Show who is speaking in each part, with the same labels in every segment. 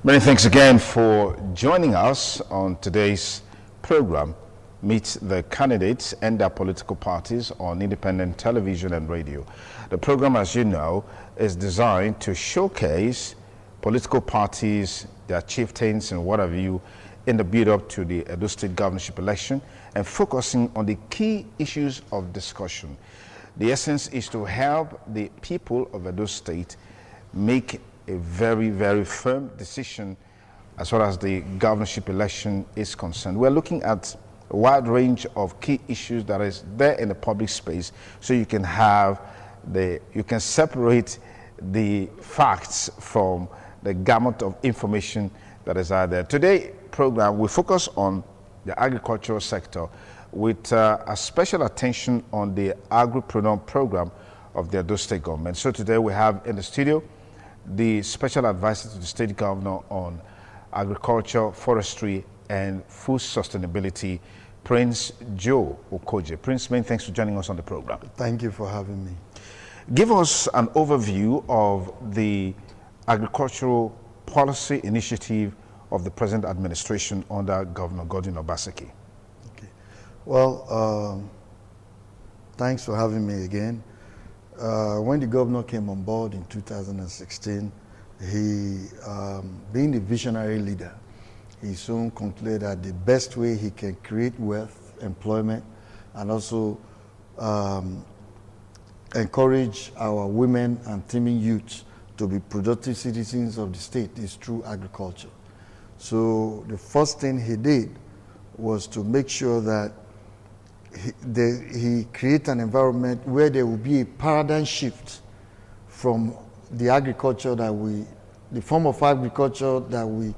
Speaker 1: Many thanks again for joining us on today's program, Meet the Candidates and Their Political Parties on Independent Television and Radio. The program, as you know, is designed to showcase political parties, their chieftains and what have you in the build-up to the Edo State governorship election and focusing on the key issues of discussion. The essence is to help the people of Edo State make a very, very firm decision as far as the governorship election is concerned. We're looking at a wide range of key issues that is there in the public space, so you can separate the facts from the gamut of information that is out there. Today program we focus on the agricultural sector with a special attention on the agripreneur program of the Edo State government. So today we have in the studio the special advisor to the state governor on agriculture, forestry, and food sustainability, Prince Joe Okojie. Prince, many thanks for joining us on the program.
Speaker 2: Thank you for having me.
Speaker 1: Give us an overview of the agricultural policy initiative of the present administration under Governor Godwin Obaseki.
Speaker 2: Okay. Well, thanks for having me again. When the governor came on board in 2016, he, being the visionary leader, he soon concluded that the best way he can create wealth, employment, and also encourage our women and teeming youth to be productive citizens of the state is through agriculture. So the first thing he did was to make sure that he create an environment where there will be a paradigm shift from the agriculture the form of agriculture that we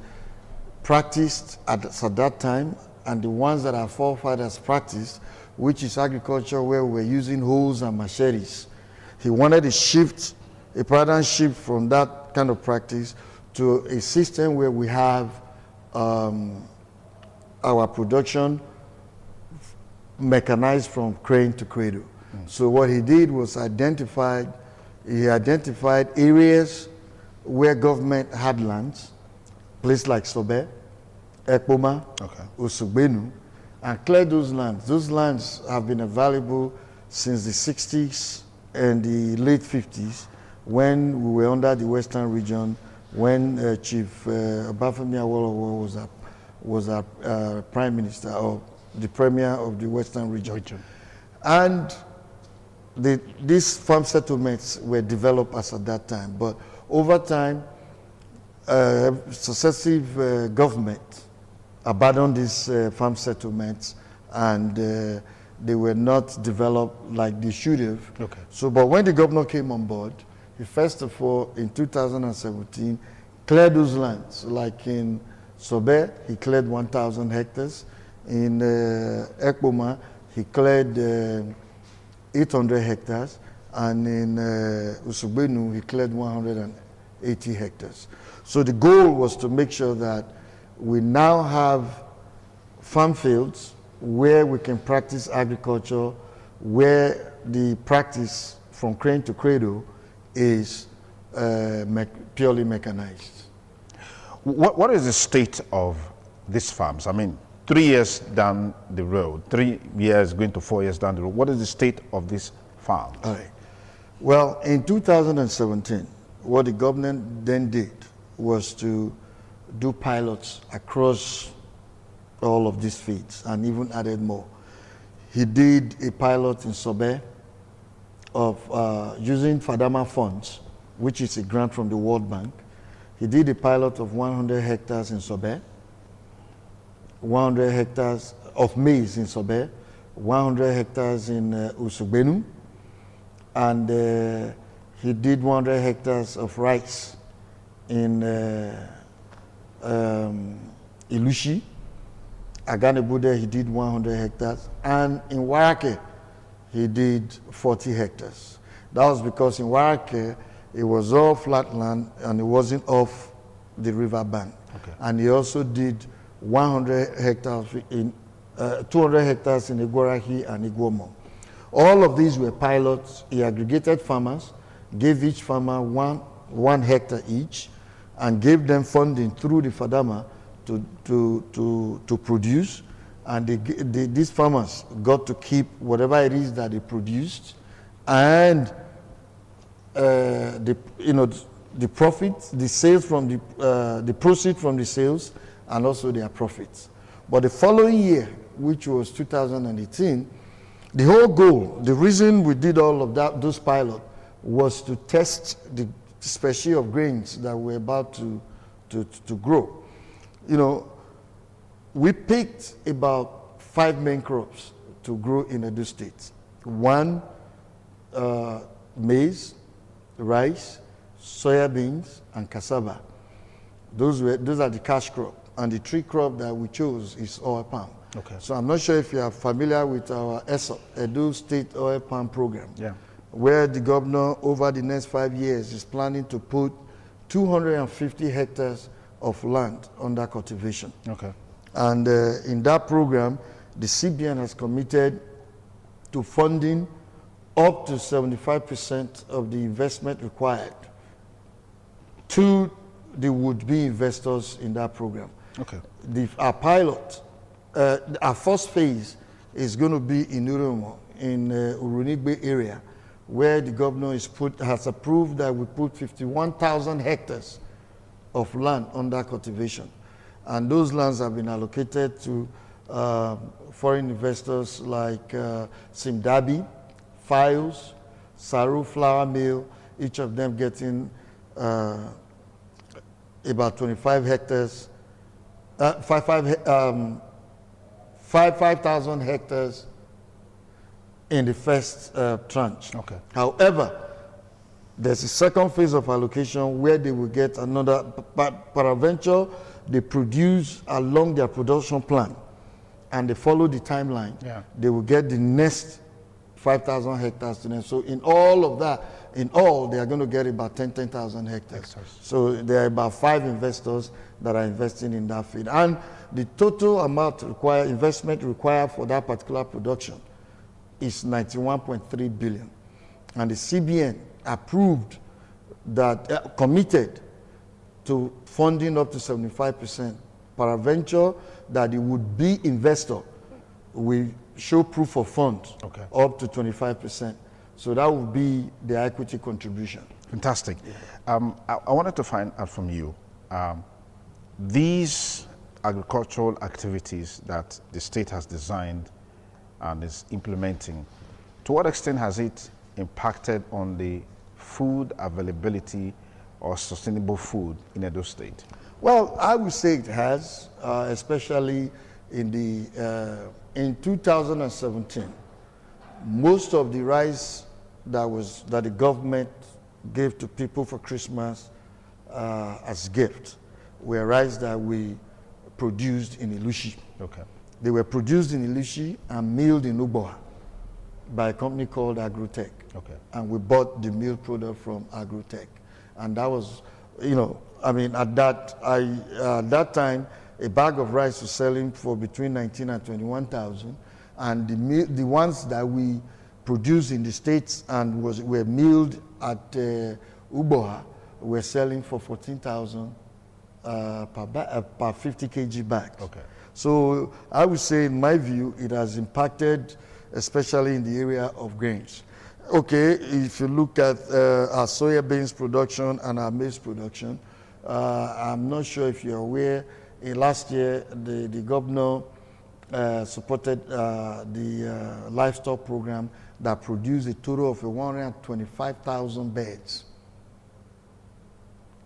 Speaker 2: practiced at that time and the ones that our forefathers practiced, which is agriculture where we're using hoes and machetes. He wanted a paradigm shift from that kind of practice to a system where we have our production mechanized from crane to cradle. So what he did was he identified areas where government had lands, places like Sobe, Ekpoma, Usugbenu, and cleared those lands. Those lands have been available since the 60s and the late 50s when we were under the Western region, when Chief Obafemi Awolowo was our Prime Minister or the Premier of the Western region. And these farm settlements were developed as at that time. But over time, successive governments abandoned these farm settlements and they were not developed like they should have. Okay. So, but when the governor came on board, he first of all, in 2017, cleared those lands. Like in Sobe, he cleared 1,000 hectares. In Ekpoma, he cleared 800 hectares. And in Usugbenu, he cleared 180 hectares. So the goal was to make sure that we now have farm fields where we can practice agriculture, where the practice from crane to cradle is purely mechanized.
Speaker 1: What is the state of these farms? I mean, 3 years down the road, 3 years going to 4 years down the road, what is the state of these farms?
Speaker 2: All right. Well, in 2017, what the government then did was to do pilots across all of these fields and even added more. He did a pilot in Sobe of using Fadama funds, which is a grant from the World Bank. He did a pilot of 100 hectares in Sobe, 100 hectares of maize in Sobe, 100 hectares in Usugbenu, and he did 100 hectares of rice in Ilushi. Aganebude, he did 100 hectares, and in Warake, he did 40 hectares. That was because in Warake, it was all flat land and it wasn't off the river bank. Okay. And he also did 100 hectares in 200 hectares in Igwarahi and Igwomo. All of these were pilots. He aggregated farmers, gave each farmer one hectare each, and gave them funding through the Fadama to produce, and these farmers got to keep whatever it is that they produced, and the profits, the sales from the proceeds from the sales, and also their profits. But the following year, which was 2018, the whole goal, the reason we did all of those pilots, was to test the species of grains that we're about to grow. We picked about 5 main crops to grow in Edo State. One, maize, rice, soybeans, and cassava. Those are the cash crop. And the 3 crop that we chose is oil palm.
Speaker 1: Okay.
Speaker 2: So I'm not sure if you are familiar with our ESOP, Edo State Oil Palm Program,
Speaker 1: yeah,
Speaker 2: where the governor over the next 5 years is planning to put 250 hectares of land under cultivation.
Speaker 1: Okay.
Speaker 2: And in that program, the CBN has committed to funding up to 75% of the investment required to the would-be investors in that program.
Speaker 1: Okay.
Speaker 2: Our pilot, our first phase is going to be in Urumo, in Urunigbe area, where the governor has approved that we put 51,000 hectares of land under cultivation. And those lands have been allocated to foreign investors like Simdabi, Files, Saru Flour Mill, each of them getting about 25 hectares, 5,000 hectares in the first tranche.
Speaker 1: Okay.
Speaker 2: However, there's a second phase of allocation where they will get another, peradventure, they produce along their production plan and they follow the timeline.
Speaker 1: Yeah.
Speaker 2: They will get the next 5,000 hectares to them. So in all of that, in all, they are going to get about 10,000 hectares. So there are about 5 investors that are investing in that field. And the total amount investment required for that particular production is 91.3 billion. And the CBN approved that, committed to funding up to 75%. Peradventure, that the would-be investor will show proof of funds up to 25%. So that would be the equity contribution.
Speaker 1: Fantastic. I wanted to find out from you, these agricultural activities that the state has designed and is implementing, to what extent has it impacted on the food availability or sustainable food in Edo State?
Speaker 2: Well, I would say it has, especially in 2017. Most of the rice that the government gave to people for Christmas as gift were rice that we produced in Ilushi.
Speaker 1: Okay.
Speaker 2: They were produced in Ilushi and milled in Uboha by a company called Agrotech.
Speaker 1: Okay.
Speaker 2: And we bought the milled product from Agrotech. And that was, at that time, a bag of rice was selling for between 19 and 21,000. And the ones that we produced in the States and were milled at Uboha were selling for 14,000 per 50 kg bag. Okay. So I would say, in my view, it has impacted, especially in the area of grains. Okay, if you look at our soya beans production and our maize production, I'm not sure if you're aware, last year the governor supported the livestock program that produced a total of 125,000 birds,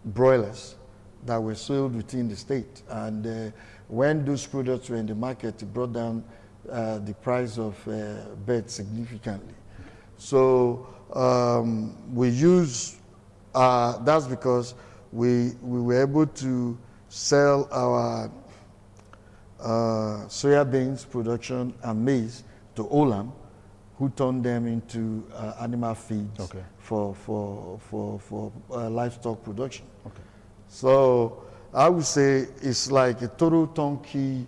Speaker 2: broilers, that were sold within the state. And when those products were in the market, it brought down the price of birds significantly. So we use, that's because we were able to sell our soya beans production and maize to Olam, who turned them into animal feeds for livestock production. Okay. So I would say it's like a total turnkey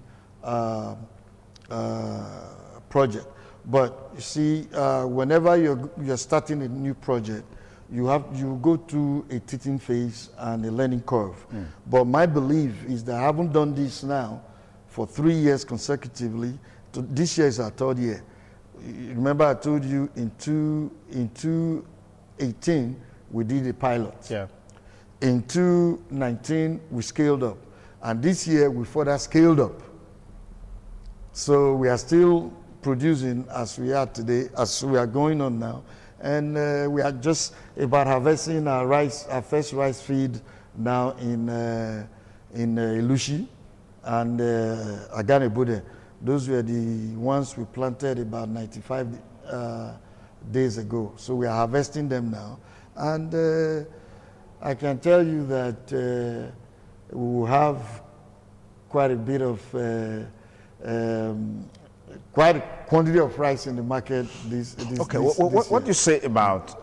Speaker 2: project. But you see, whenever you're starting a new project, you go through a teaching phase and a learning curve. But my belief is that I haven't done this now for 3 years consecutively. This year is our 3rd year. Remember I told you in 2018 we did a pilot.
Speaker 1: Yeah.
Speaker 2: In 2019 we scaled up. And this year we further scaled up. So we are still producing as we are today, as we are going on now. And we are just about harvesting our first rice feed now in Ilushi and Aganebude. Those were the ones we planted about 95 days ago. So we are harvesting them now. And I can tell you that we will have quite a bit of, quite a quantity of rice in the market.
Speaker 1: Okay, what do you say about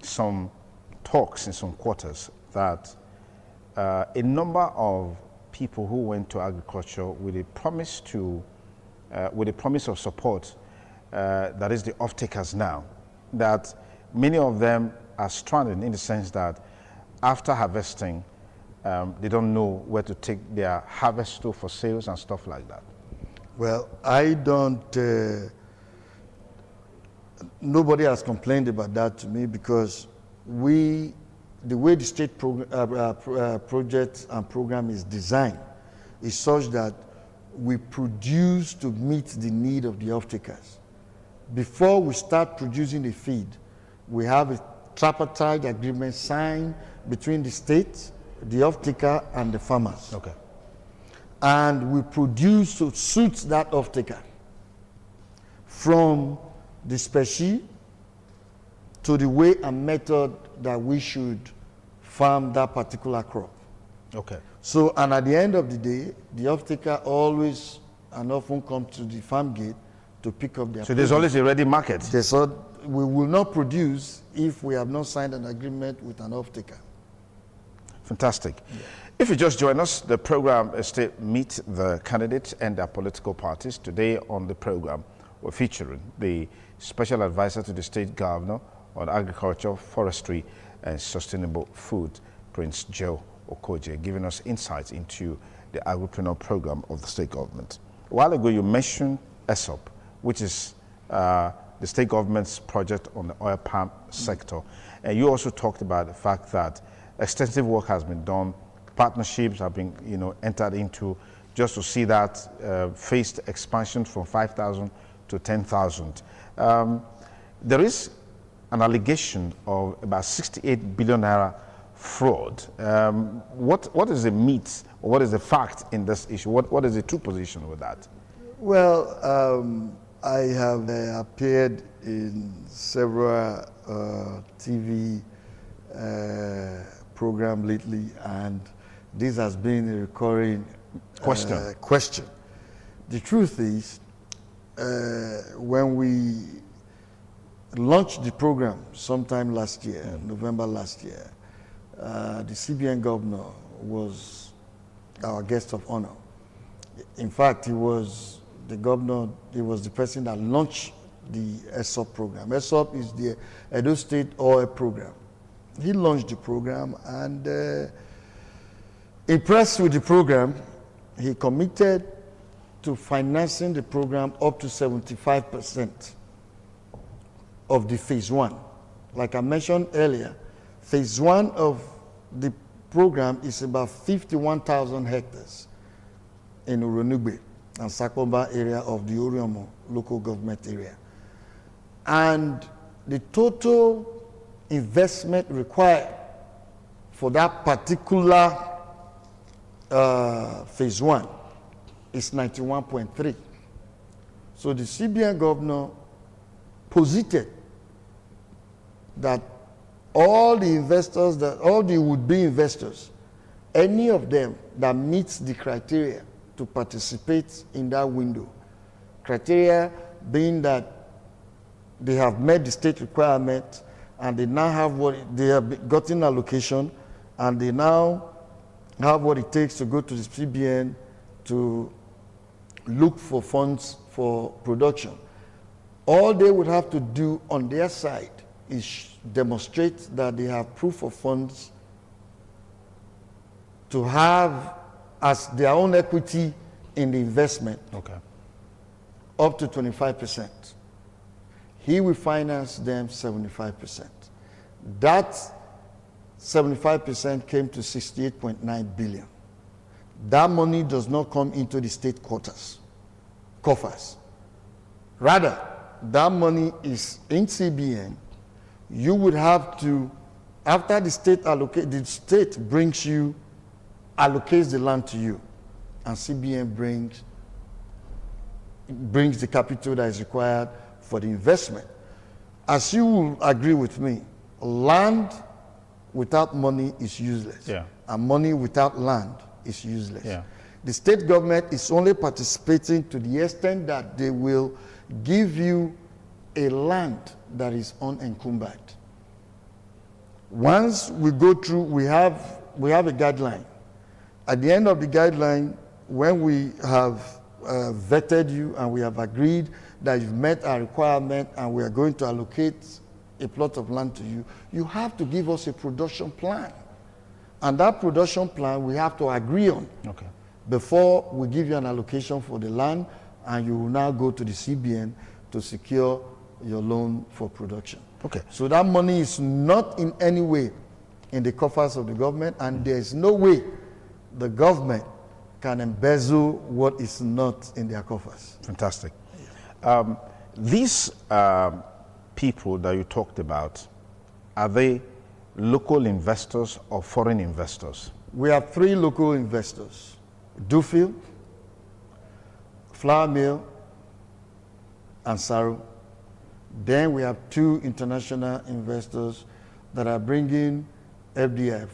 Speaker 1: some talks in some quarters that a number of people who went to agriculture with a promise of support, that is the off-takers now, that many of them are stranded in the sense that after harvesting, they don't know where to take their harvest to for sales and stuff like that?
Speaker 2: Well, I don't, nobody has complained about that to me because the way the state project and program is designed is such that we produce to meet the need of the off-takers. Before we start producing the feed, we have a tripartite agreement signed between the state, the off-taker, and the farmers.
Speaker 1: Okay.
Speaker 2: And we produce to suit that off-taker, from the species to the way and method that we should farm that particular crop.
Speaker 1: Okay.
Speaker 2: So, and at the end of the day, the off-taker always and often come to the farm gate to pick up their
Speaker 1: So there's always a ready market?
Speaker 2: We will not produce if we have not signed an agreement with an off-taker.
Speaker 1: Fantastic. Yeah. If you just join us, the program is to meet the candidates and their political parties. Today on the program, we're featuring the Special Advisor to the State Governor on Agriculture, Forestry and Sustainable Food, Prince Joe Okojie, giving us insights into the agripreneur program of the state government. A while ago, you mentioned ESOP, which is the state government's project on the oil palm sector. And you also talked about the fact that extensive work has been done, partnerships have been entered into just to see that phased expansion from 5,000 to 10,000. There is an allegation of about 68 billion naira fraud. What is the meat, or what is the fact in this issue? What is the true position with that?
Speaker 2: Well, I have appeared in several TV programs lately, and this has been a recurring question. The truth is, when we launched the program sometime last year, November last year, the CBN governor was our guest of honor. In fact, he was the governor, he was the person that launched the ESOP program. ESOP is the Edo State Oil Program. He launched the program, and impressed with the program, he committed to financing the program up to 75% of the phase 1. Like I mentioned earlier, phase 1 of the program is about 51,000 hectares in Uronugbe and Sakomba area of the Oriomo local government area. And the total investment required for that particular phase 1 is 91.3. So the CBN governor posited that all the investors, all the would-be investors, any of them that meets the criteria to participate in that window, criteria being that they have met the state requirement and they now have they have gotten allocation, and they now have what it takes to go to the CBN to look for funds for production. All they would have to do on their side is demonstrate that they have proof of funds to have as their own equity in the investment up to 25%. He will finance them 75%. That 75% came to 68.9 billion. That money does not come into the state coffers. Rather, that money is in CBN. You would have to, after the state allocates the land to you, and CBN brings the capital that is required for the investment. As you will agree with me, land without money is useless, and money without land is useless. The state government is only participating to the extent that they will give you a land that is unencumbered. Once we go through, we have a guideline. At the end of the guideline, when we have vetted you and we have agreed that you've met our requirement and we are going to allocate a plot of land to you, you have to give us a production plan. And that production plan we have to agree on before we give you an allocation for the land, and you will now go to the CBN to secure your loan for production. So that money is not in any way in the coffers of the government, and there is no way the government can embezzle what is not in their coffers.
Speaker 1: Fantastic. These people that you talked about, are they local investors or foreign investors?
Speaker 2: We have 3 local investors: Dufil, Flour Mill, and Saru. Then we have 2 international investors that are bringing FDI.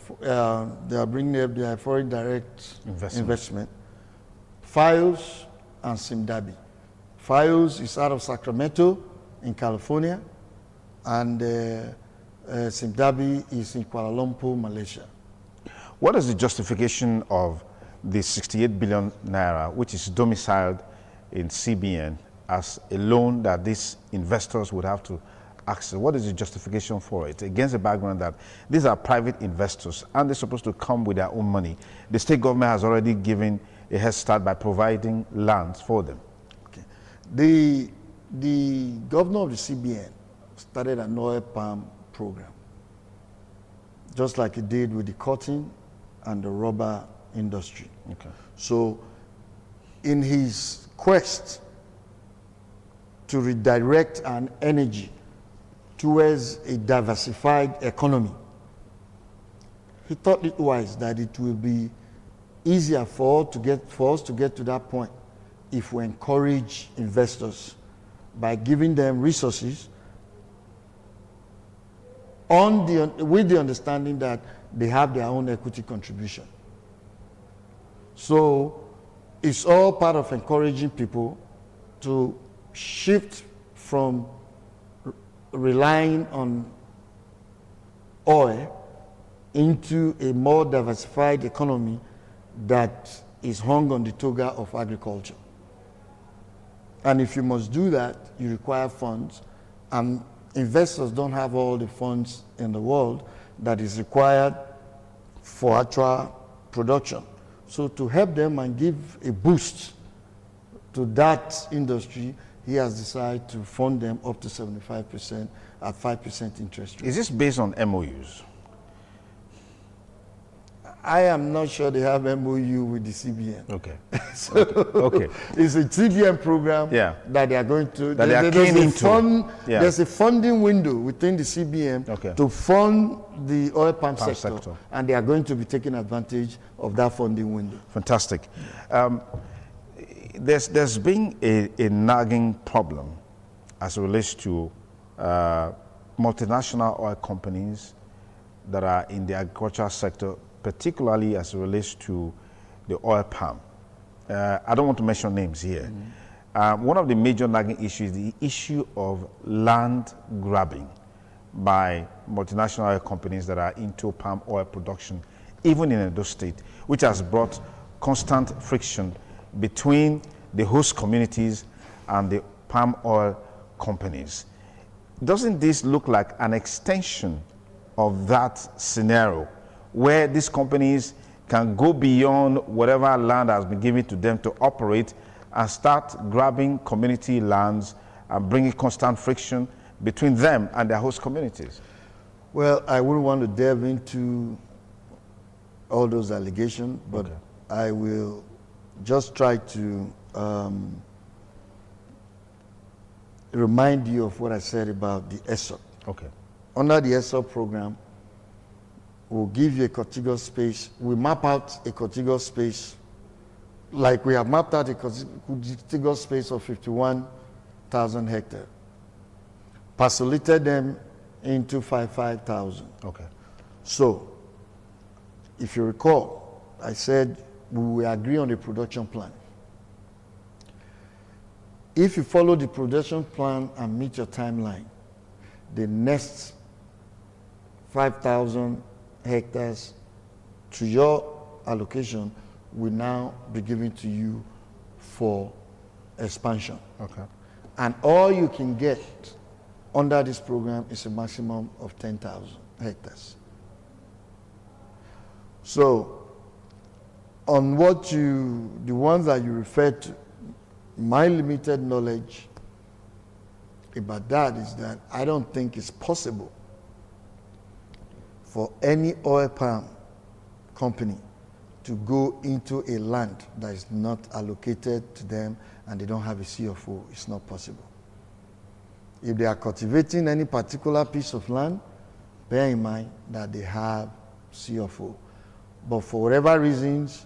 Speaker 2: They are bringing FDI, foreign direct investment. FIOS and Simdabi. FIOS is out of Sacramento in California, and Simdabi is in Kuala Lumpur, Malaysia.
Speaker 1: What is the justification of the 68 billion naira, which is domiciled in CBN, as a loan that these investors would have to access? What is the justification for it, against the background that these are private investors and they're supposed to come with their own money? The state government has already given a head start by providing lands for them.
Speaker 2: The governor of the CBN started an oil palm program, just like he did with the cotton and the rubber industry. So in his quest to redirect an energy towards a diversified economy, he thought it wise that it will be easier for us to get to that point if we encourage investors by giving them resources with the understanding that they have their own equity contribution. So it's all part of encouraging people to shift from relying on oil into a more diversified economy that is hung on the toga of agriculture. And if you must do that, you require funds, and investors don't have all the funds in the world that is required for actual production. So to help them and give a boost to that industry, he has decided to fund them up to 75% at 5% interest rate.
Speaker 1: Is this based on MOUs?
Speaker 2: I am not sure they have MOU with the CBN.
Speaker 1: So,
Speaker 2: it's a CBN program that they are going to. There's a funding window within the CBN to fund the oil palm sector, and they are going to be taking advantage of that funding window.
Speaker 1: Fantastic. There's been a nagging problem as it relates to multinational oil companies that are in the agricultural sector, particularly as it relates to the oil palm. I don't want to mention names here. One of the major nagging issues is the issue of land grabbing by multinational oil companies that are into palm oil production, even in Edo State, which has brought constant friction between the host communities and the palm oil companies. doesn't this look like an extension of that scenario where these companies can go beyond whatever land has been given to them to operate and start grabbing community lands and bringing constant friction between them and their host communities?
Speaker 2: Well, I wouldn't want to delve into all those allegations, but
Speaker 1: Okay.
Speaker 2: I will just try to remind you of what I said about the ESOP.
Speaker 1: Okay.
Speaker 2: Under the ESOP program, we'll give you a contiguous space. We map out a contiguous space, like we have mapped out a contiguous space of 51,000 hectares, parcellated them into 5,000.
Speaker 1: Okay.
Speaker 2: So, if you recall, I said we will agree on the production plan. If you follow the production plan and meet your timeline, the next 5,000 hectares to your allocation will now be given to you for expansion.
Speaker 1: Okay.
Speaker 2: And all you can get under this program is a maximum of 10,000 hectares. So, on the ones that you referred to, my limited knowledge about that is that I don't think it's possible for any oil palm company to go into a land that is not allocated to them and they don't have a CFO. It's not possible. If they are cultivating any particular piece of land, bear in mind that they have CFO. But for whatever reasons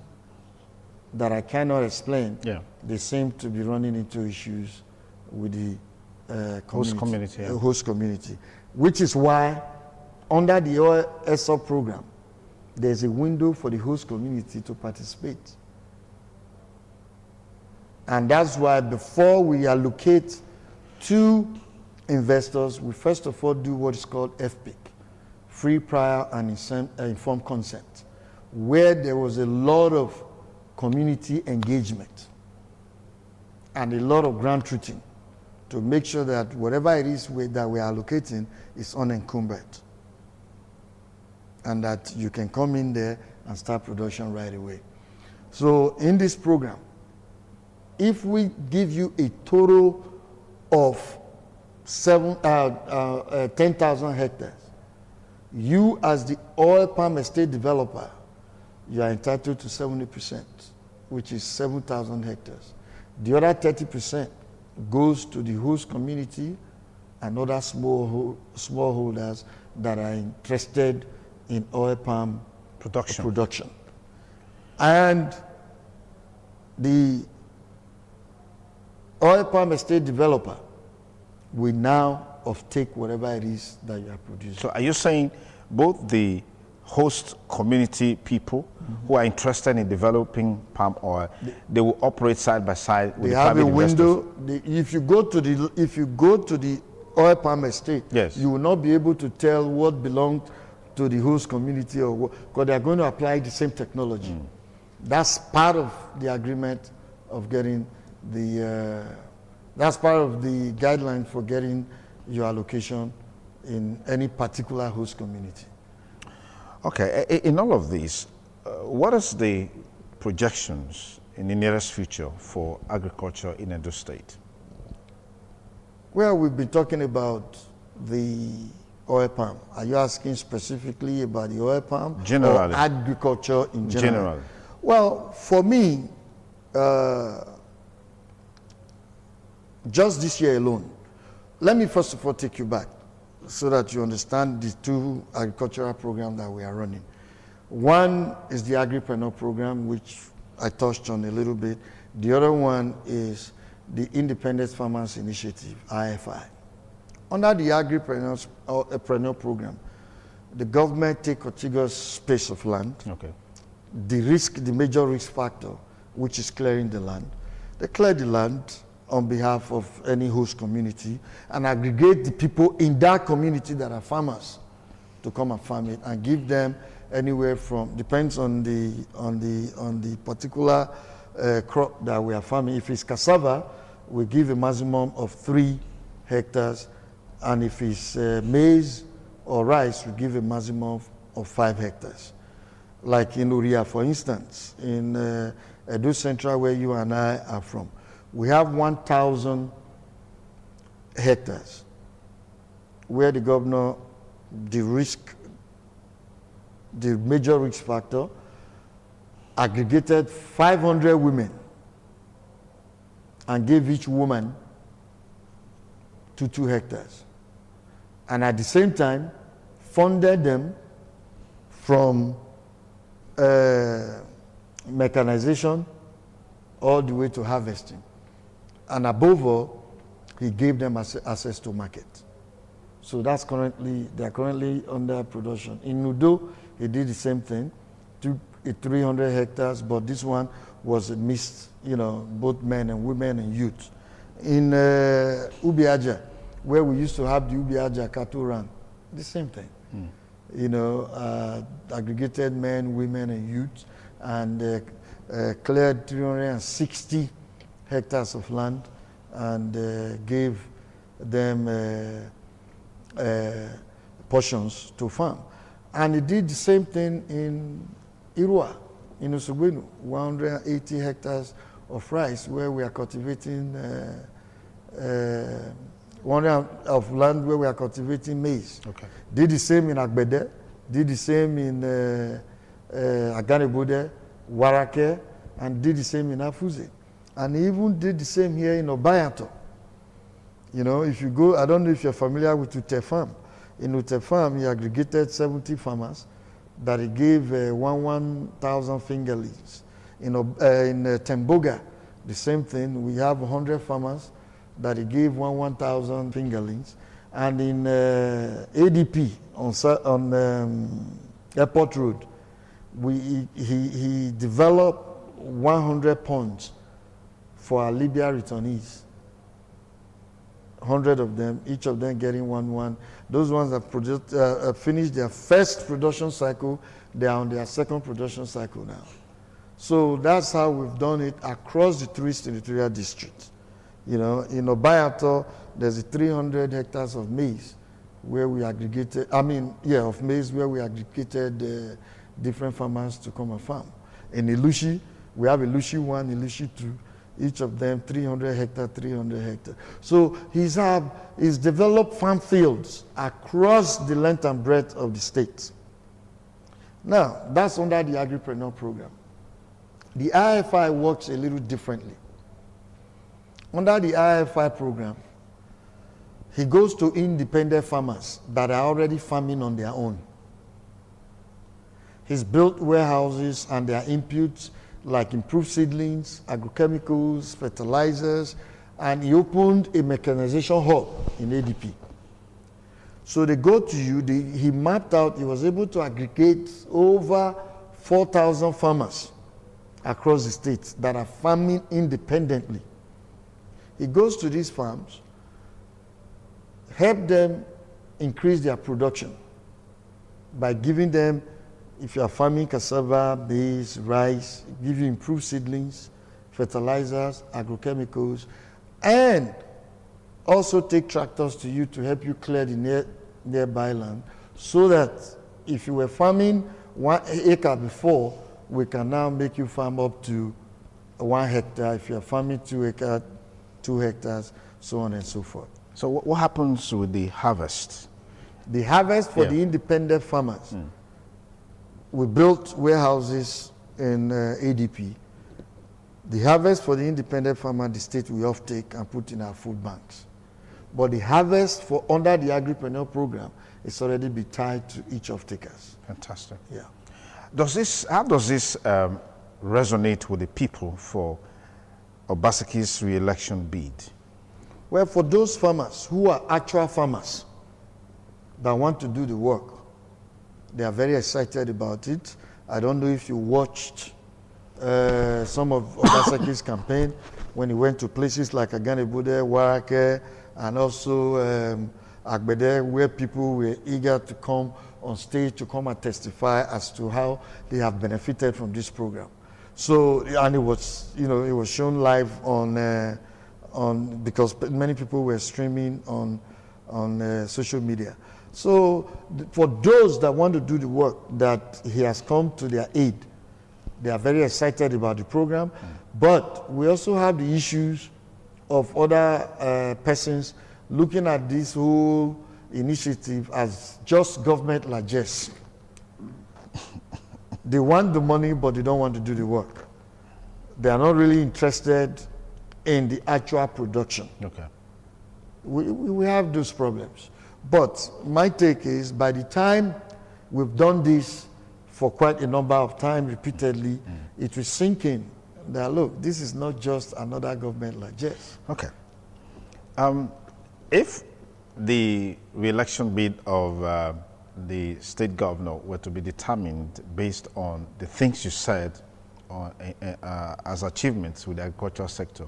Speaker 2: that I cannot explain, they seem to be running into issues with the
Speaker 1: host community.
Speaker 2: Host community, which is why under the ESOP program, there's a window for the host community to participate. And that's why before we allocate to investors, we first of all do what is called FPIC, free, prior, and informed consent, where there was a lot of community engagement and a lot of ground truthing to make sure that whatever it is that we are allocating is unencumbered and that you can come in there and start production right away. So in this program, if we give you a total of 10,000 hectares, you as the oil palm estate developer, you are entitled to 70%, which is 7,000 hectares. The other 30% goes to the host community and other smallholders that are interested in oil palm production. And the oil palm estate developer will now take whatever it is that you are producing.
Speaker 1: So are you saying both the host community people who are interested in developing palm oil, they will operate side by side with the private investors?
Speaker 2: They have a window. If you go to the oil palm estate, you will not be able to tell what belongs to the host community or what, because they are going to apply the same technology. That's part of the agreement of getting the. That's part of the guideline for getting your allocation in any particular host community.
Speaker 1: Okay, in all of this, what is the projections in the nearest future for agriculture in Edo State?
Speaker 2: Well, we've been talking about the oil palm. Are you asking specifically about the oil palm?
Speaker 1: Generally.
Speaker 2: Or agriculture in general?
Speaker 1: Generally.
Speaker 2: Well, for me, just this year alone, let me first of all take you back so that you understand the two agricultural programs that we are running. One is the Agripreneur program, which I touched on a little bit. The other one is the Independent Farmers Initiative, IFI. Under the Agripreneur program, the government take contiguous space of land.
Speaker 1: Okay.
Speaker 2: The major risk factor, which is clearing the land. They clear the land on behalf of any host community and aggregate the people in that community that are farmers to come and farm it and give them anywhere from, depends on the particular crop that we are farming. If it's cassava, we give a maximum of 3 hectares And if it's maize or rice, we give a maximum of 5 hectares. Like in Uria, for instance, in Edo Central, where you and I are from, we have 1,000 hectares where the governor, the major risk factor, aggregated 500 women and gave each woman 2 hectares. And at the same time, funded them from mechanization all the way to harvesting. And above all, he gave them access to market. So that's they're currently under production. In Udo, he did the same thing, took 300 hectares, but this one was a mixed, both men and women and youth. In Ubiaja, where we used to have the Ubiaja cattle run, the same thing. Aggregated men, women, and youth, and cleared 360 hectares of land and gave them portions to farm. And he did the same thing in Irua, in Usugwenu, 180 hectares of rice, where we are cultivating 100 of land where we are cultivating maize.
Speaker 1: Okay.
Speaker 2: Did the same in Agbede, did the same in Aganebode, Warake, and did the same in Afuze. And he even did the same here in Obayato. If you go, I don't know if you're familiar with Ute Farm. In Ute Farm, he aggregated 70 farmers that he gave 1,000 fingerlings. In Temboga, the same thing. We have 100 farmers that he gave 1,000 fingerlings. And in ADP on Airport Road, he developed 100 ponds for our Libya returnees. 100 of them, each of them getting one. Those ones have finished their first production cycle. They are on their second production cycle now. So that's how we've done it across the 3 territorial districts. In Obayato, there's 300 hectares of maize where we aggregated, of maize where we aggregated different farmers to come and farm. In Ilushi, we have Ilushi 1, Ilushi 2, each of them 300 hectares. So he's developed farm fields across the length and breadth of the state. Now, that's under the agripreneur program. The IFI works a little differently. Under the IFI program, he goes to independent farmers that are already farming on their own. He's built warehouses and their inputs like improved seedlings, agrochemicals, fertilizers, and he opened a mechanization hub in ADP. So they go to you, he mapped out, he was able to aggregate over 4,000 farmers across the state that are farming independently. He goes to these farms, help them increase their production by giving them, if you are farming cassava, maize, rice, give you improved seedlings, fertilizers, agrochemicals, and also take tractors to you to help you clear the nearby land, so that if you were farming 1 acre before, we can now make you farm up to 1 hectare. If you are farming 2 acres, 2 hectares, so on and so forth.
Speaker 1: So what happens with the harvest?
Speaker 2: The harvest for the independent farmers. We built warehouses in ADP. The harvest for the independent farmer, the state will offtake and put in our food banks. But the harvest for under the agripreneur program is already be tied to each off-takers.
Speaker 1: Fantastic.
Speaker 2: Yeah.
Speaker 1: How does this resonate with the people for Obaseki's re-election bid?
Speaker 2: Well, for those farmers who are actual farmers that want to do the work, they are very excited about it. I don't know if you watched some of Obaseki's campaign when he went to places like Aganebode, Warake, and also Agbede, where people were eager to come on stage to come and testify as to how they have benefited from this program. So, and it was, it was shown live on because many people were streaming on on social media. So for those that want to do the work that he has come to their aid, they are very excited about the program. But we also have the issues of other persons looking at this whole initiative as just government largesse. They want the money, but they don't want to do the work. They are not really interested in the actual production.
Speaker 1: Okay.
Speaker 2: We have those problems. But my take is, by the time we've done this for quite a number of time repeatedly, it will sink in that, look, this is not just another government largesse.
Speaker 1: Okay. If the re-election bid of the state governor were to be determined based on the things you said on, as achievements with the agricultural sector,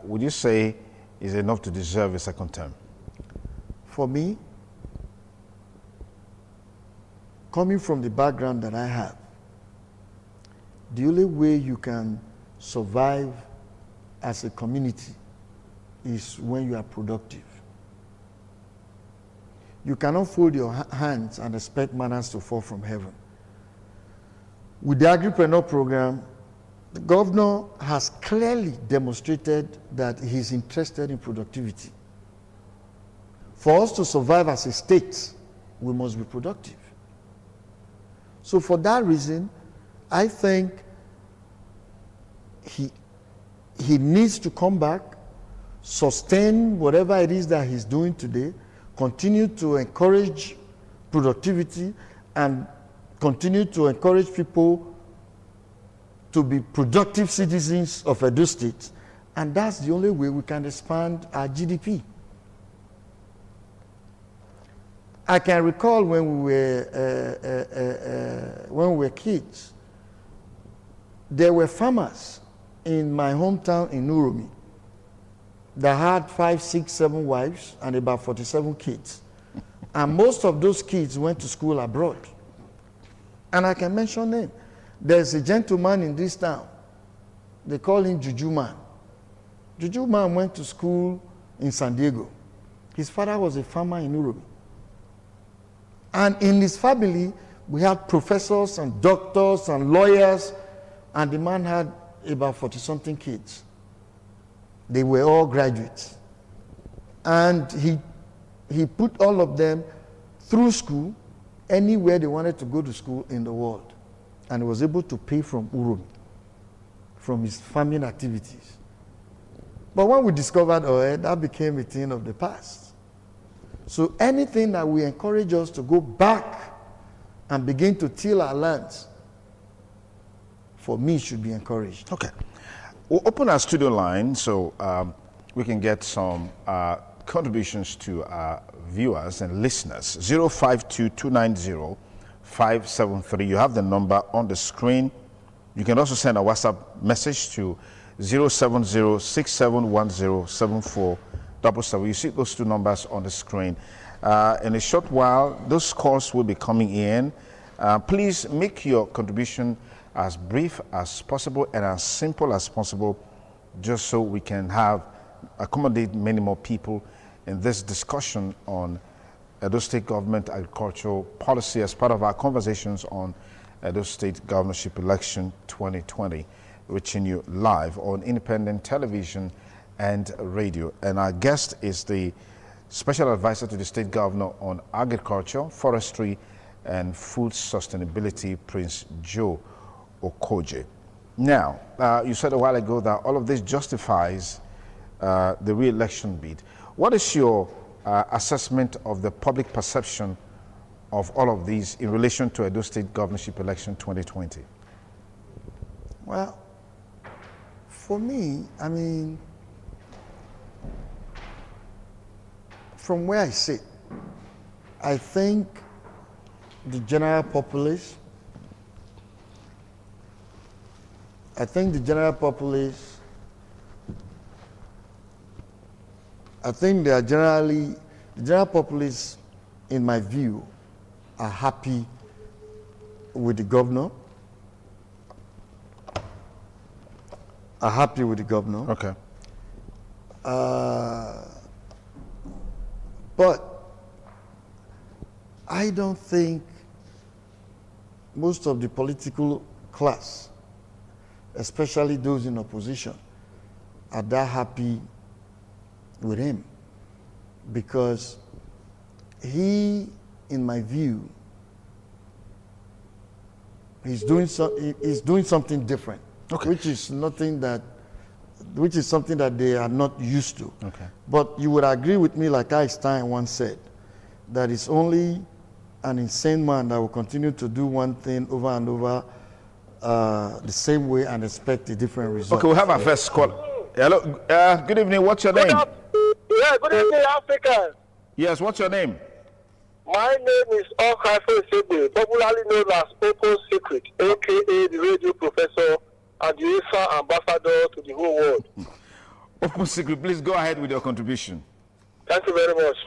Speaker 1: would you say is enough to deserve a second term?
Speaker 2: For me, coming from the background that I have, the only way you can survive as a community is when you are productive. You cannot fold your hands and expect manners to fall from heaven. With the agripreneur program, the governor has clearly demonstrated that he's interested in productivity. For us to survive as a state, we must be productive. So for that reason, I think he needs to come back, sustain whatever it is that he's doing today, continue to encourage productivity, and continue to encourage people to be productive citizens of Edo State. And that's the only way we can expand our GDP. I can recall when we were kids, there were farmers in my hometown in Uromi that had 5, 6, 7 wives and about 47 kids. And most of those kids went to school abroad. And I can mention them. There's a gentleman in this town. They call him Juju Man. Juju Man went to school in San Diego. His father was a farmer in Uromi. And in his family, we had professors and doctors and lawyers, and the man had about 40-something kids. They were all graduates. And he put all of them through school, anywhere they wanted to go to school in the world. And he was able to pay from Uromi, from his farming activities. But when we discovered oil, that became a thing of the past. So anything that will encourage us to go back and begin to till our lands, for me, should be encouraged.
Speaker 1: Okay. We'll open our studio line so we can get some contributions to our viewers and listeners. 052-290-573. You have the number on the screen. You can also send a WhatsApp message to 070-6710-7477. You see those two numbers on the screen. In a short while, those calls will be coming in. Please make your contribution as brief as possible and as simple as possible, just so we can accommodate many more people in this discussion on Edo State Government agricultural policy as part of our conversations on Edo State Governorship Election 2020, reaching you live on independent television and radio. And our guest is the Special Advisor to the State Governor on Agriculture, Forestry, and Food Sustainability, Prince Joe Okojie. Now, you said a while ago that all of this justifies the re-election bid. What is your assessment of the public perception of all of these in relation to Edo State Governorship Election 2020?
Speaker 2: Well, for me, I mean, from where I sit, I think the general populace, I think the general populace in my view, are happy with the governor.
Speaker 1: Okay.
Speaker 2: But I don't think most of the political class, especially those in opposition, are that happy with him, because he, in my view, he's doing something different,
Speaker 1: okay,
Speaker 2: which is something that they are not used to.
Speaker 1: Okay.
Speaker 2: But you would agree with me, like Einstein once said, that it's only an insane man that will continue to do one thing over and over the same way and expect a different result.
Speaker 1: Okay, we'll have our first call. Hello, good evening. What's your name?
Speaker 3: Yeah, good evening, Africa.
Speaker 1: Yes, what's your name?
Speaker 3: My name is Okojie, popularly known as Open Secret, aka the radio professor and the IFA ambassador to the whole world.
Speaker 1: Open Secret, please go ahead with your contribution.
Speaker 3: Thank you very much.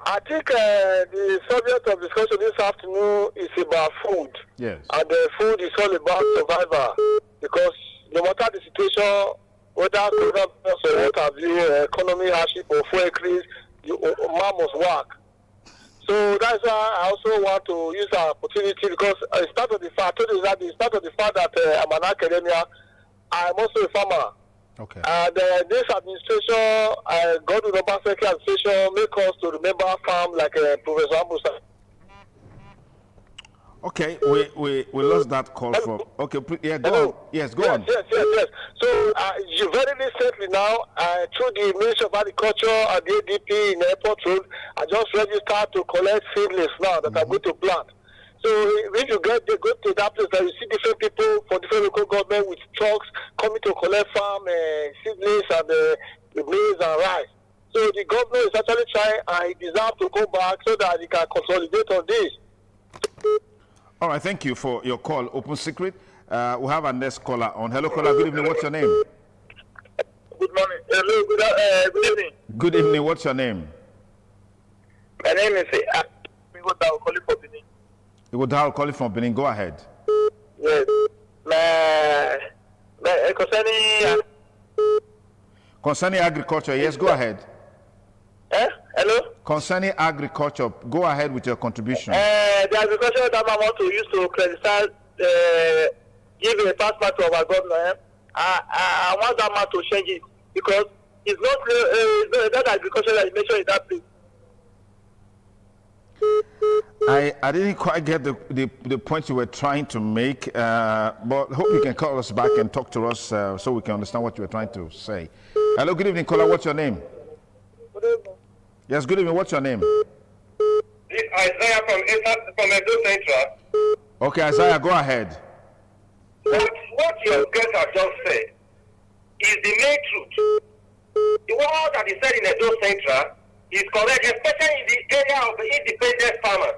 Speaker 3: I think the subject of discussion this afternoon is about food.
Speaker 1: Yes.
Speaker 3: And food is all about survival, because no matter the situation, whether coronavirus or what have you, economy hardship or fuel increase, man must work. So that's why I also want to use the opportunity, because I told you that I'm an academia. I'm also a farmer.
Speaker 1: Okay.
Speaker 3: And this administration, God with Obaseki administration, make us to remember farm like Professor Ambusa.
Speaker 1: Okay, we lost that call from. Okay, yeah, go on. Yes, go on.
Speaker 3: Yes. So very recently now, through the Ministry of Agriculture and the ADP in the airport road, I just registered to collect seedlings now that I'm going to plant. So if you go to that place, you see different people from different local government with trucks coming to collect farm seedlings and the maize and rice. So the government is actually trying, and he deserves to go back so that he can consolidate on this.
Speaker 1: All right, thank you for your call, Open Secret. We'll have our next caller on. Hello, caller. Good evening. What's your name?
Speaker 3: Good morning. Hello. Good evening.
Speaker 1: Good evening. What's your name?
Speaker 3: My name is calling for Benin.
Speaker 1: Igodao calling from Benin. Go ahead.
Speaker 3: Yes.
Speaker 1: Concerning agriculture, yes, go ahead.
Speaker 3: Hello?
Speaker 1: Concerning agriculture, go ahead with your contribution.
Speaker 3: The agriculture that I want to use to criticize, give a passport to our governor. I want that man to change it, because it's not that agriculture that is mentioned in that place.
Speaker 1: I didn't quite get the point you were trying to make, but hope you can call us back and talk to us so we can understand what you were trying to say. Hello, good evening, caller. What's your name?
Speaker 3: Good evening.
Speaker 1: Yes, good evening. What's your name?
Speaker 3: This Isaiah from Edo Central.
Speaker 1: Okay, Isaiah, go ahead.
Speaker 3: What your guest have just said is the main truth. The word that is said in Edo Central is correct, especially in the area of the independent farmers.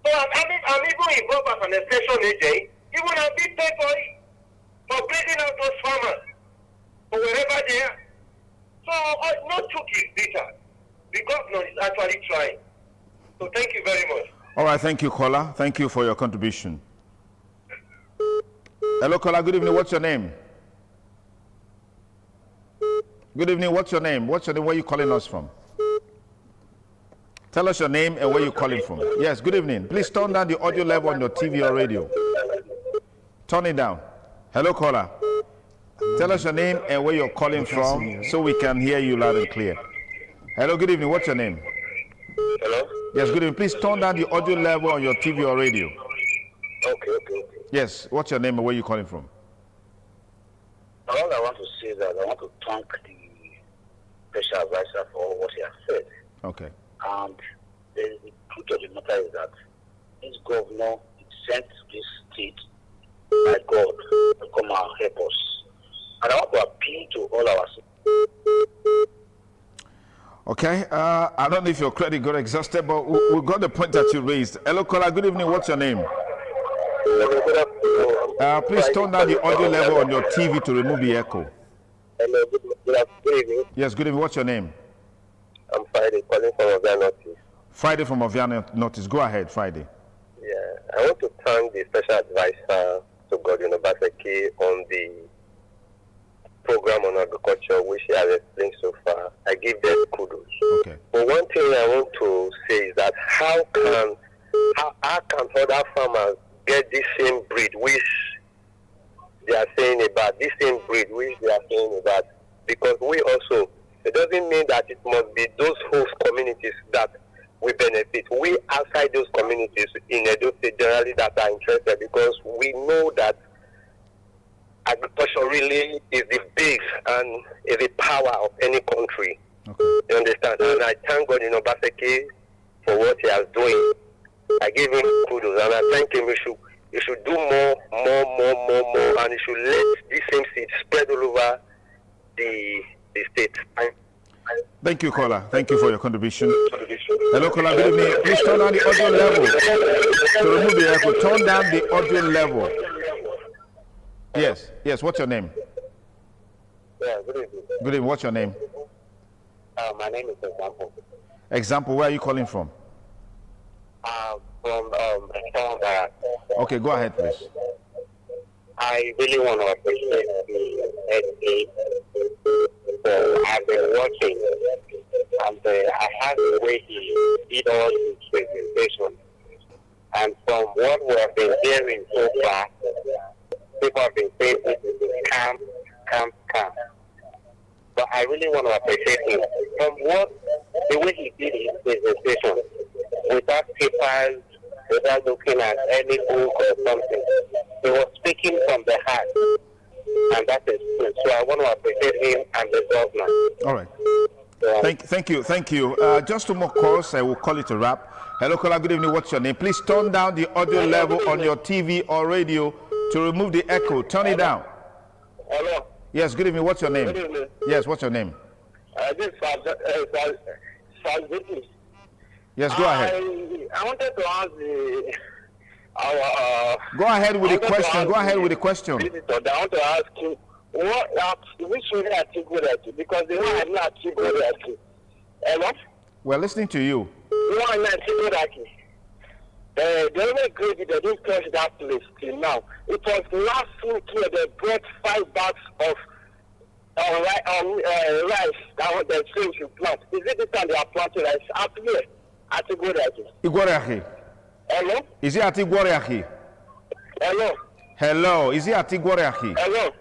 Speaker 3: So I'm even involved as an extension agent, even I'm being paid for it, for bringing out those farmers, or wherever they are. So no truth is bitter. The governor is actually trying. So thank you very much.
Speaker 1: All right, thank you, caller. Thank you for your contribution. Hello, caller. Good evening. What's your name? Good evening. What's your name? What's your name? Where are you calling us from? Tell us your name and where you're calling from. Yes, good evening. Please turn down the audio level on your TV or radio. Turn it down. Hello, caller. Tell us your name and where you're calling from so we can hear you loud and clear. Hello, good evening. What's your name?
Speaker 3: Hello?
Speaker 1: Yes, good evening. Please turn down the audio level on your TV or radio.
Speaker 3: Okay.
Speaker 1: Yes, what's your name and where you calling from?
Speaker 3: All I want to say is that I want to thank the special advisor for what he has said.
Speaker 1: Okay.
Speaker 3: And the truth of the matter is that this governor is sent to this state by God to come and help us. And I want to appeal to all our citizens.
Speaker 1: Okay, I don't know if your credit got exhausted, but we got the point that you raised. Hello, caller. Good evening. What's your name? Please turn down the audio level on your TV to remove the echo.
Speaker 3: Hello, good evening.
Speaker 1: Yes, good evening. What's your name?
Speaker 3: I'm Friday, calling from Ovia Notice.
Speaker 1: Friday from Ovia Notice. Go ahead, Friday.
Speaker 3: Yeah, I want to thank the special advisor to Godwin Obaseki on the program on agriculture, which he has explained so far. I give them kudos.
Speaker 1: Okay.
Speaker 3: But one thing I want to say is that how can other farmers get this same breed which they are saying about, this same breed which they are saying about? Because we also, it doesn't mean that it must be those host communities that we benefit. We outside those communities in Edo State generally that are interested, because we know that agriculture really is the base and is the power of any country.
Speaker 1: Okay.
Speaker 3: You understand? And I thank God in Obaseki for what he has doing. I give him kudos and I thank him. He should do more, and he should let this same seed spread all over the state.
Speaker 1: Thank you, caller. Thank you for your contribution. Hello, caller. Good evening. Please turn down the audio level. To remove the echo, turn down the audio level. Yes. Yes. What's your name?
Speaker 3: Yeah, good evening.
Speaker 1: Good evening. What's your name?
Speaker 3: My name is Example.
Speaker 1: Example. Where are you calling from?
Speaker 3: From
Speaker 1: Okay. Go ahead, please.
Speaker 3: I really want to appreciate the SA. I've been watching, and I have the way he did all his presentation. And from what we have been hearing so far, people have been saying this is camp. But I really want to appreciate him. From the way he did his presentation, without papers, without looking at any book or something, he was speaking from the heart. And that is true. So I want to appreciate him and the governor.
Speaker 1: All right. Thank you. Just two more calls. I will call it a wrap. Hello, caller. Good evening. What's your name? Please turn down the audio level on your TV or radio to remove the echo. Turn it down.
Speaker 3: Hello.
Speaker 1: Yes. Good evening. What's your name?
Speaker 3: Good evening.
Speaker 1: Yes. What's your name?
Speaker 3: This is Faziti.
Speaker 1: Yes. Go ahead.
Speaker 3: I wanted to ask
Speaker 1: Go ahead with the question. Go ahead with the question.
Speaker 3: I want to ask you, which really articulate? Because the one I'm not articulate. Hello?
Speaker 1: We're listening to you.
Speaker 3: The one I'm not articulate. The only gravy they didn't touch that place till now. It was last week here they brought 5 bags of rice that they say you plant. Is it this time they are planting rice? Up here,
Speaker 1: Igwareachi.
Speaker 3: Hello?
Speaker 1: Is it at Igwareachi?
Speaker 3: Hello?
Speaker 1: Hello. Is it at Igwareachi?
Speaker 3: Hello?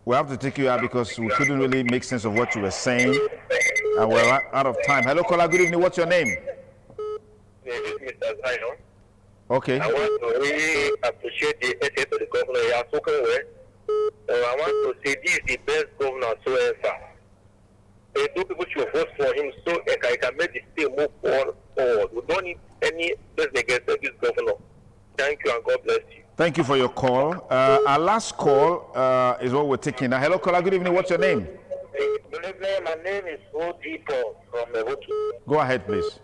Speaker 1: We have to take you out because we couldn't really make sense of what you were saying. And we're out of time. Hello, caller. Good evening. What's your name?
Speaker 3: This is Mr. Zion.
Speaker 1: Okay.
Speaker 3: I want to really appreciate the effort of the governor. He has spoken well. I want to say this is the best governor so far. Two people should vote for him so he can make the state move forward. We don't need any business against this governor. Thank you and God bless you.
Speaker 1: Thank you for your call. Our last call is what we're taking now. Hello, caller. Good evening. What's your name?
Speaker 3: Good evening. My name is Odipo from Mehoki.
Speaker 1: Go ahead, please.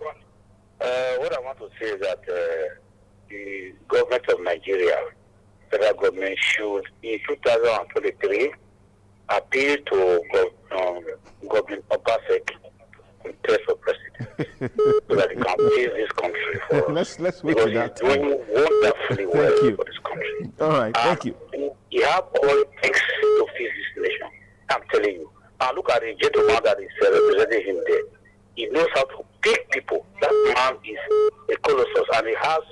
Speaker 3: What I want to say is that the government of Nigeria, federal government, should in 2023 appeal to Government Obaseki to test for president so that he can change this country for us.
Speaker 1: Let's wait for that.
Speaker 3: He's doing wonderfully well for this country.
Speaker 1: All right, thank you.
Speaker 3: He has all it takes to fix this nation. I'm telling you. And look at the gentleman that is representing him there. He knows how to pick people. That man is a colossus, and he has,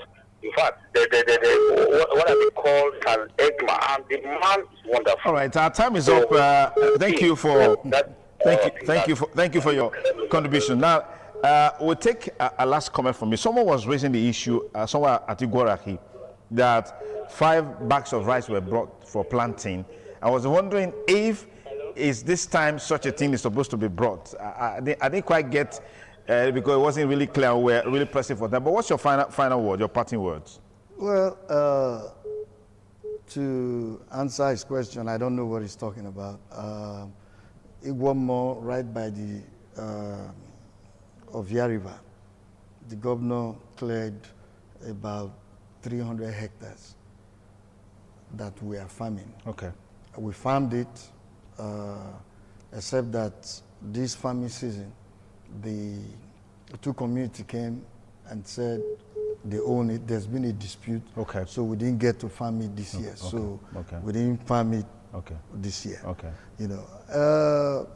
Speaker 3: in fact, what are they called, an Eggman, and the man is wonderful.
Speaker 1: All right, our time is up. Thank you for thank you for your contribution. Now, we'll take a last comment from you. Someone was raising the issue somewhere at Igwaraki that 5 bags of rice were brought for planting. I was wondering if is this time such a thing is supposed to be brought. I didn't quite get because it wasn't really clear. We're really pressing for that. But what's your final word, your parting words?
Speaker 2: Well, to answer his question, I don't know what he's talking about. Igwamo, right by the Ovia River, the governor cleared about 300 hectares that we are farming.
Speaker 1: Okay.
Speaker 2: We farmed it, except that this farming season, the two community came and said they own it. There's been a dispute.
Speaker 1: Okay.
Speaker 2: So we didn't get to farm it this year.
Speaker 1: Okay.
Speaker 2: So
Speaker 1: okay.
Speaker 2: we didn't farm it this year.
Speaker 1: Okay.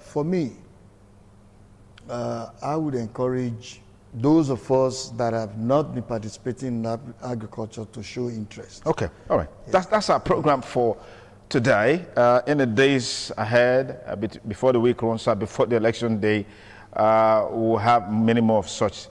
Speaker 2: For me, I would encourage those of us that have not been participating in agriculture to show interest.
Speaker 1: Okay, all right. Yeah. That's our program for today. In the days ahead, before the week runs out, before the election day, we'll have many more of such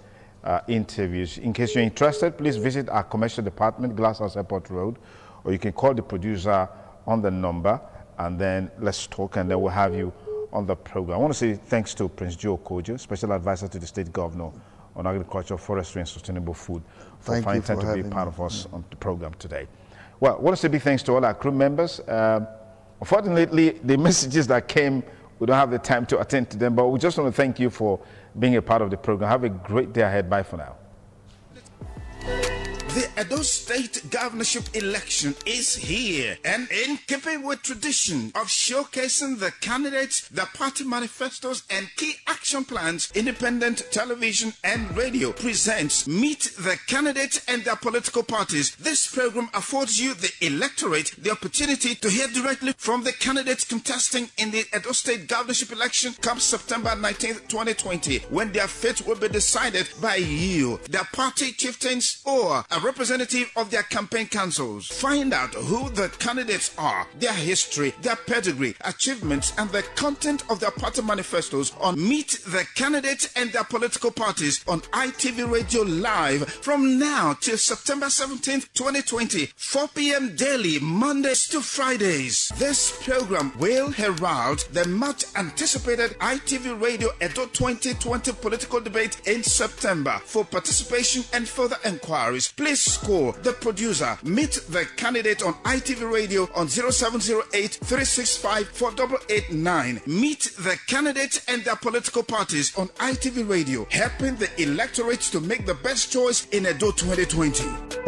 Speaker 1: interviews. In case you're interested, please visit our commercial department, Glasshouse Airport Road, or you can call the producer on the number, and then let's talk, and then we'll have you on the program. I want to say thanks to Prince Joe Okojie, Special Advisor to the State Governor on Agriculture, Forestry, and Sustainable Food, for finding time to be part of us on the program today. Well, I want to say big thanks to all our crew members. Unfortunately, the messages that came, we don't have the time to attend to them, but we just want to thank you for being a part of the program. Have a great day ahead. Bye for now.
Speaker 4: The Edo State governorship election is here, and in keeping with tradition of showcasing the candidates, the party manifestos, and key action plans, Independent Television and Radio presents Meet the Candidates and their Political Parties. This program affords you, the electorate, the opportunity to hear directly from the candidates contesting in the Edo State governorship election come September 19th, 2020, when their fate will be decided by you, their party chieftains, or a representative of their campaign councils. Find out who the candidates are, their history, their pedigree, achievements, and the content of their party manifestos on Meet the Candidates and their Political Parties on ITV Radio Live from now till September 17th, 2020, 4 p.m. daily, Mondays to Fridays. This program will herald the much anticipated ITV Radio Edo 2020 political debate in September. For participation and further inquiries, please call the producer. Meet the candidate on ITV Radio on 0708 365 4889. Meet the candidates and their political parties on ITV Radio, helping the electorate to make the best choice in Edo 2020.